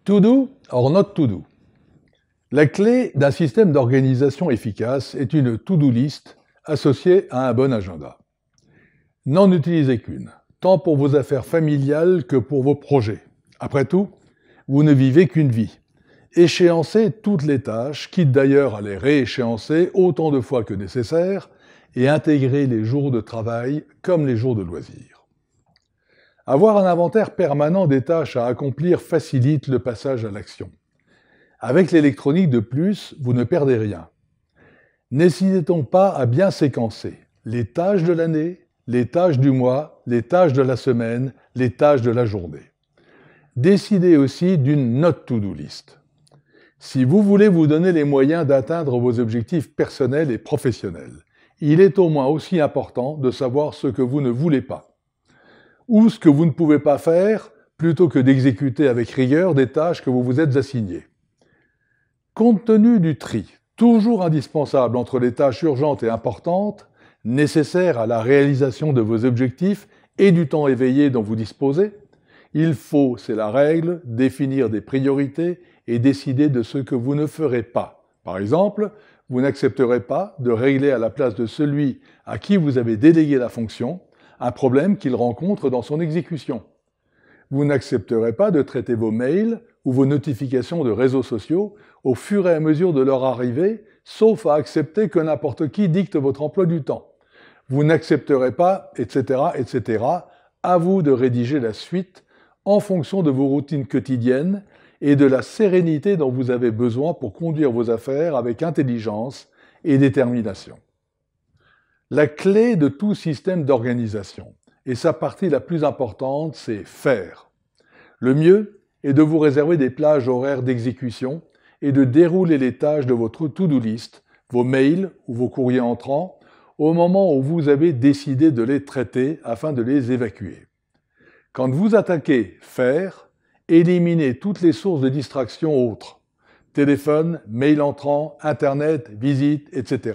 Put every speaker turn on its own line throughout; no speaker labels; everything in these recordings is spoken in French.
To do or not to do. La clé d'un système d'organisation efficace est une to-do list associée à un bon agenda. N'en utilisez qu'une, tant pour vos affaires familiales que pour vos projets. Après tout, vous ne vivez qu'une vie. Échéancez toutes les tâches, quitte d'ailleurs à les rééchéancer autant de fois que nécessaire, et intégrez les jours de travail comme les jours de loisirs. Avoir un inventaire permanent des tâches à accomplir facilite le passage à l'action. Avec l'électronique de plus, vous ne perdez rien. N'hésitez-t-on pas à bien séquencer les tâches de l'année, les tâches du mois, les tâches de la semaine, les tâches de la journée. Décidez aussi d'une not to-do list. Si vous voulez vous donner les moyens d'atteindre vos objectifs personnels et professionnels, il est au moins aussi important de savoir ce que vous ne voulez pas, ou ce que vous ne pouvez pas faire, plutôt que d'exécuter avec rigueur des tâches que vous vous êtes assignées. Compte tenu du tri, toujours indispensable entre les tâches urgentes et importantes, nécessaires à la réalisation de vos objectifs et du temps éveillé dont vous disposez, il faut, c'est la règle, définir des priorités et décider de ce que vous ne ferez pas. Par exemple, vous n'accepterez pas de régler à la place de celui à qui vous avez délégué la fonction un problème qu'il rencontre dans son exécution. Vous n'accepterez pas de traiter vos mails ou vos notifications de réseaux sociaux au fur et à mesure de leur arrivée, sauf à accepter que n'importe qui dicte votre emploi du temps. Vous n'accepterez pas, etc., etc. À vous de rédiger la suite en fonction de vos routines quotidiennes et de la sérénité dont vous avez besoin pour conduire vos affaires avec intelligence et détermination. La clé de tout système d'organisation, et sa partie la plus importante, c'est faire. Le mieux est de vous réserver des plages horaires d'exécution et de dérouler les tâches de votre to-do list, vos mails ou vos courriers entrants, au moment où vous avez décidé de les traiter afin de les évacuer. Quand vous attaquez faire, éliminez toutes les sources de distraction autres, téléphone, mail entrant, internet, visite, etc.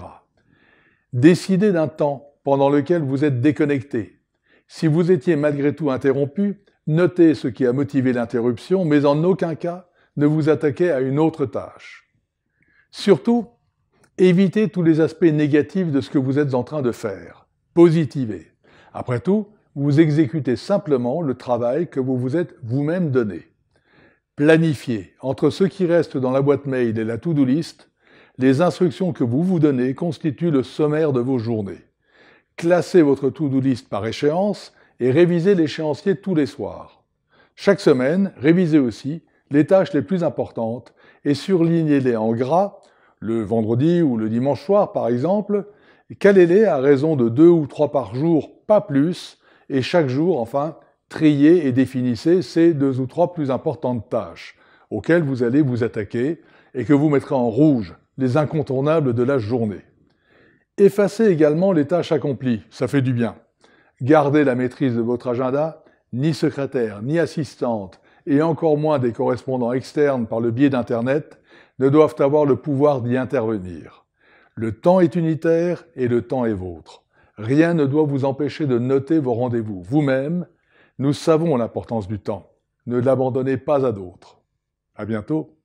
Décidez d'un temps pendant lequel vous êtes déconnecté. Si vous étiez malgré tout interrompu, notez ce qui a motivé l'interruption, mais en aucun cas ne vous attaquez à une autre tâche. Surtout, évitez tous les aspects négatifs de ce que vous êtes en train de faire. Positivez. Après tout, vous exécutez simplement le travail que vous vous êtes vous-même donné. Planifiez. Entre ce qui reste dans la boîte mail et la to-do list, les instructions que vous vous donnez constituent le sommaire de vos journées. Classez votre to-do list par échéance et révisez l'échéancier tous les soirs. Chaque semaine, révisez aussi les tâches les plus importantes et surlignez-les en gras, le vendredi ou le dimanche soir par exemple, calez-les à raison de 2 ou 3 par jour, pas plus, et chaque jour, enfin, triez et définissez ces 2 ou 3 plus importantes tâches auxquelles vous allez vous attaquer et que vous mettrez en rouge, les incontournables de la journée. Effacez également les tâches accomplies, ça fait du bien. Gardez la maîtrise de votre agenda, ni secrétaire, ni assistante, et encore moins des correspondants externes par le biais d'Internet, ne doivent avoir le pouvoir d'y intervenir. Le temps est unitaire et le temps est vôtre. Rien ne doit vous empêcher de noter vos rendez-vous vous-même. Nous savons l'importance du temps. Ne l'abandonnez pas à d'autres. À bientôt.